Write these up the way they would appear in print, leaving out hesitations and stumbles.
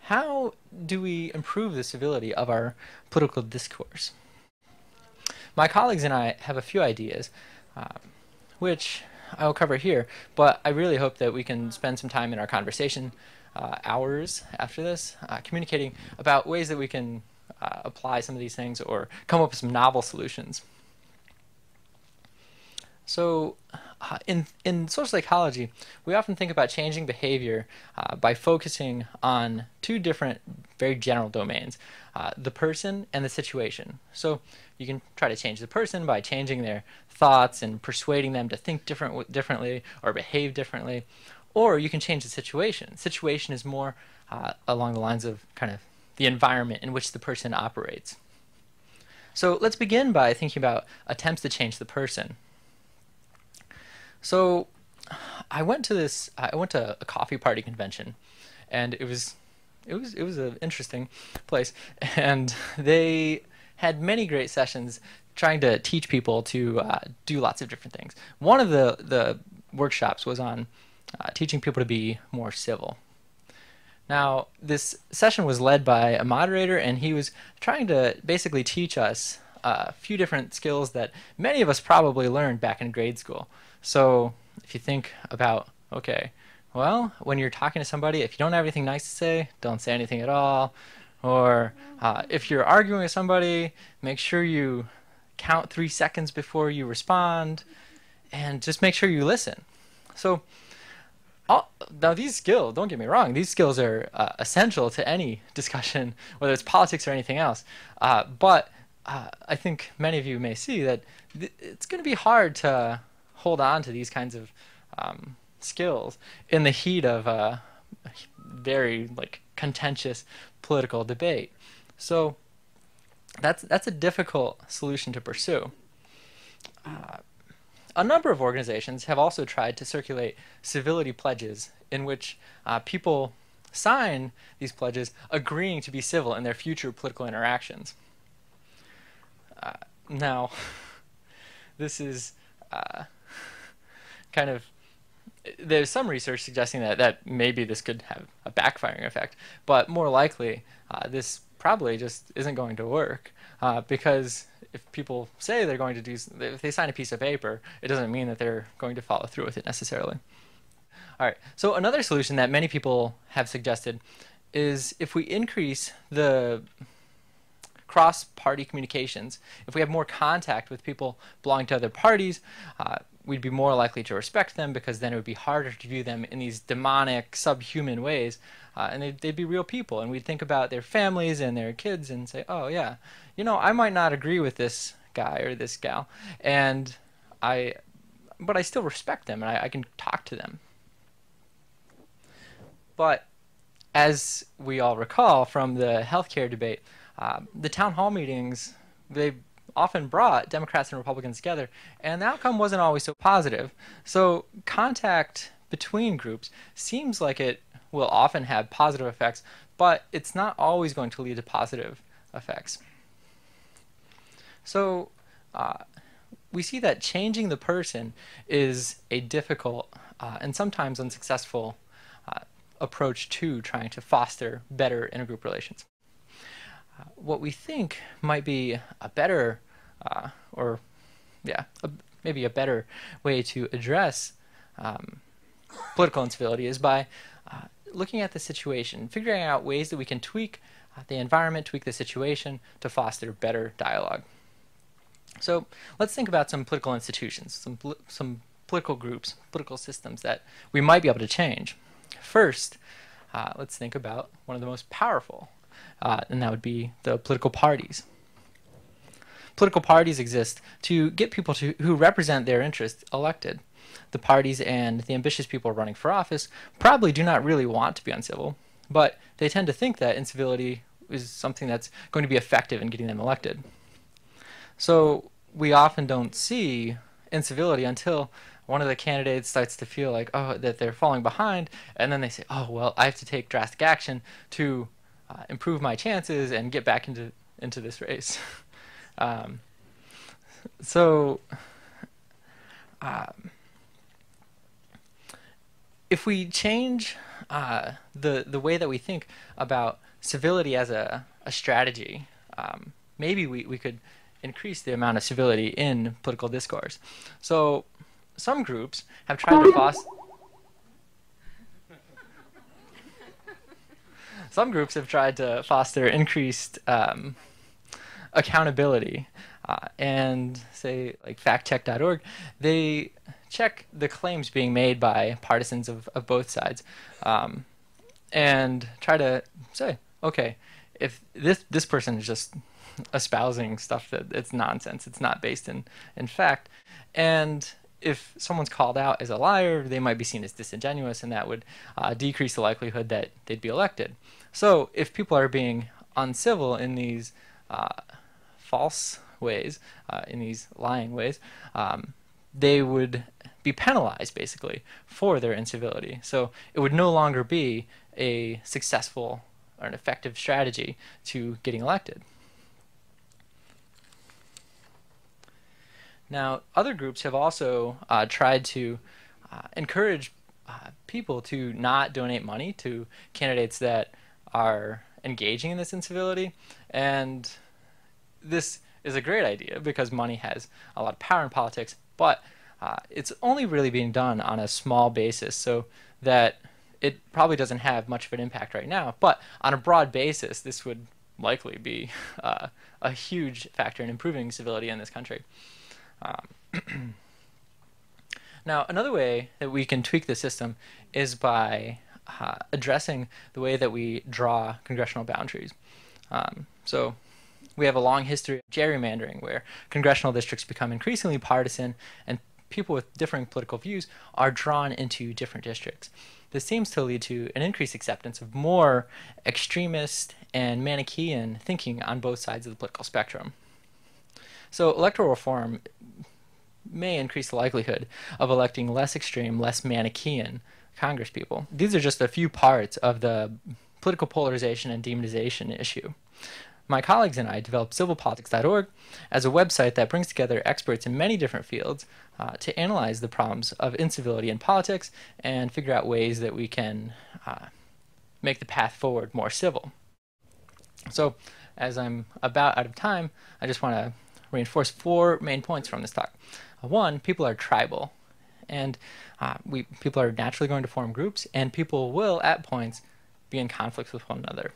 how do we improve the civility of our political discourse? My colleagues and I have a few ideas, uh, which I will cover here, but I really hope that we can spend some time in our conversation, hours after this, communicating about ways that we can apply some of these things or come up with some novel solutions. So, in social psychology, we often think about changing behavior by focusing on two different, very general domains: the person and the situation. So, you can try to change the person by changing their thoughts and persuading them to think differently or behave differently, or you can change the situation. Situation is more along the lines of kind of the environment in which the person operates. So, let's begin by thinking about attempts to change the person. So I went to a coffee party convention, and it was an interesting place, and they had many great sessions trying to teach people to do lots of different things. One of the workshops was on teaching people to be more civil. Now, this session was led by a moderator, and he was trying to basically teach us a few different skills that many of us probably learned back in grade school. So, if you think about, okay, well, when you're talking to somebody, if you don't have anything nice to say, don't say anything at all. Or if you're arguing with somebody, make sure you count 3 seconds before you respond, and just make sure you listen. So, now these skills, don't get me wrong, these skills are essential to any discussion, whether it's politics or anything else. But I think many of you may see that it's going to be hard to hold on to these kinds of skills in the heat of a very contentious political debate. So that's a difficult solution to pursue. A number of organizations have also tried to circulate civility pledges in which people sign these pledges agreeing to be civil in their future political interactions. Now, this is kind of, there's some research suggesting that maybe this could have a backfiring effect, but more likely this probably just isn't going to work because if people say they're going to do, if they sign a piece of paper, it doesn't mean that they're going to follow through with it necessarily. All right, so another solution that many people have suggested is if we increase the cross-party communications, if we have more contact with people belonging to other parties, we'd be more likely to respect them because then it would be harder to view them in these demonic, subhuman ways, and they'd be real people, and we'd think about their families and their kids and say, oh yeah, you know, I might not agree with this guy or this gal, but I still respect them and I can talk to them. But as we all recall from the healthcare debate, the town hall meetings, they often brought Democrats and Republicans together, and the outcome wasn't always so positive. So contact between groups seems like it will often have positive effects, but it's not always going to lead to positive effects. So we see that changing the person is a difficult and sometimes unsuccessful approach to trying to foster better intergroup relations. What we think might be a better, maybe a better way to address political incivility is by looking at the situation, figuring out ways that we can tweak the environment, tweak the situation to foster better dialogue. So let's think about some political institutions, some political groups, political systems that we might be able to change. First, let's think about one of the most powerful, and that would be the political parties. Political parties exist to get people who represent their interests elected. The parties and the ambitious people running for office probably do not really want to be uncivil, but they tend to think that incivility is something that's going to be effective in getting them elected. So we often don't see incivility until one of the candidates starts to feel like, oh, that they're falling behind, and then they say, oh, well, I have to take drastic action to improve my chances and get back into this race. If we change the way that we think about civility as a strategy, maybe we could increase the amount of civility in political discourse. So some groups have tried to foster increased accountability, and say like factcheck.org, they check the claims being made by partisans of both sides, and try to say, okay, if this person is just espousing stuff that it's nonsense, it's not based in fact, and if someone's called out as a liar, they might be seen as disingenuous, and that would decrease the likelihood that they'd be elected. So if people are being uncivil in these false ways, in these lying ways, they would be penalized basically for their incivility. So it would no longer be a successful or an effective strategy to getting elected. Now, other groups have also tried to encourage people to not donate money to candidates that are engaging in this incivility, and this is a great idea because money has a lot of power in politics, but it's only really being done on a small basis, so that it probably doesn't have much of an impact right now, but on a broad basis this would likely be a huge factor in improving civility in this country. Now, another way that we can tweak the system is by addressing the way that we draw congressional boundaries. So we have a long history of gerrymandering where congressional districts become increasingly partisan and people with differing political views are drawn into different districts. This seems to lead to an increased acceptance of more extremist and Manichaean thinking on both sides of the political spectrum. So electoral reform may increase the likelihood of electing less extreme, less Manichaean congresspeople. These are just a few parts of the political polarization and demonization issue. My colleagues and I developed civilpolitics.org as a website that brings together experts in many different fields to analyze the problems of incivility in politics and figure out ways that we can make the path forward more civil. So, as I'm about out of time, I just want to reinforce 4 main points from this talk. 1, people are tribal, and people are naturally going to form groups, and people will, at points, be in conflict with one another.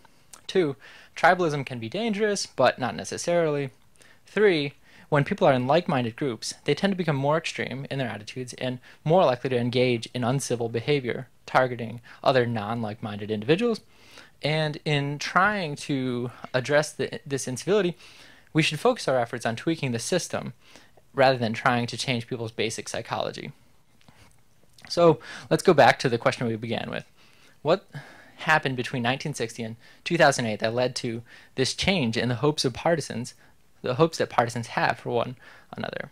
2, tribalism can be dangerous, but not necessarily. 3, when people are in like-minded groups, they tend to become more extreme in their attitudes and more likely to engage in uncivil behavior, targeting other non-like-minded individuals. And in trying to address this incivility, we should focus our efforts on tweaking the system rather than trying to change people's basic psychology. So let's go back to the question we began with. What happened between 1960 and 2008 that led to this change in the hopes of partisans, the hopes that partisans have for one another?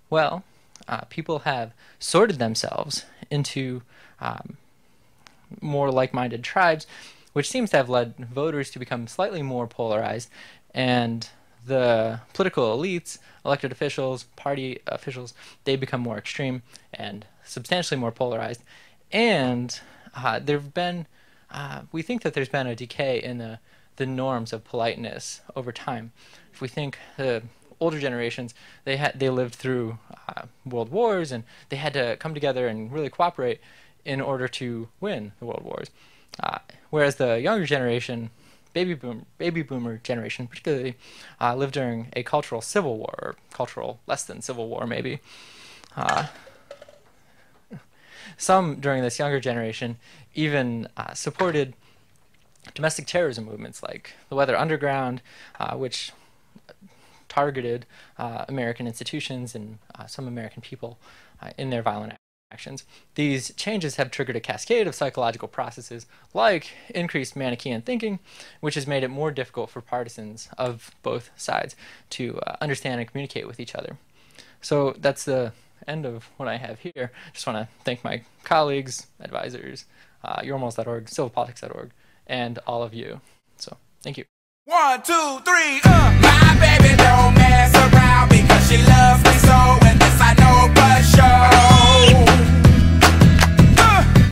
Well, people have sorted themselves into more like-minded tribes, which seems to have led voters to become slightly more polarized, and the political elites, elected officials, party officials, they become more extreme and substantially more polarized. And there've been, we think that there's been a decay in the norms of politeness over time. If we think the older generations, they lived through world wars, and they had to come together and really cooperate in order to win the world wars. Whereas the younger generation, baby boomer generation particularly, lived during a cultural civil war, or cultural less than civil war maybe. Some during this younger generation even supported domestic terrorism movements like the Weather Underground, which targeted American institutions and some American people in their violent actions. These changes have triggered a cascade of psychological processes like increased Manichaean thinking, which has made it more difficult for partisans of both sides to understand and communicate with each other. So that's the end of what I have here. Just want to thank my colleagues, advisors, yourmorals.org, civilpolitics.org, and all of you. So thank you. 1, 2, 3, My baby don't mess around because she loves me so, and this I know for sure.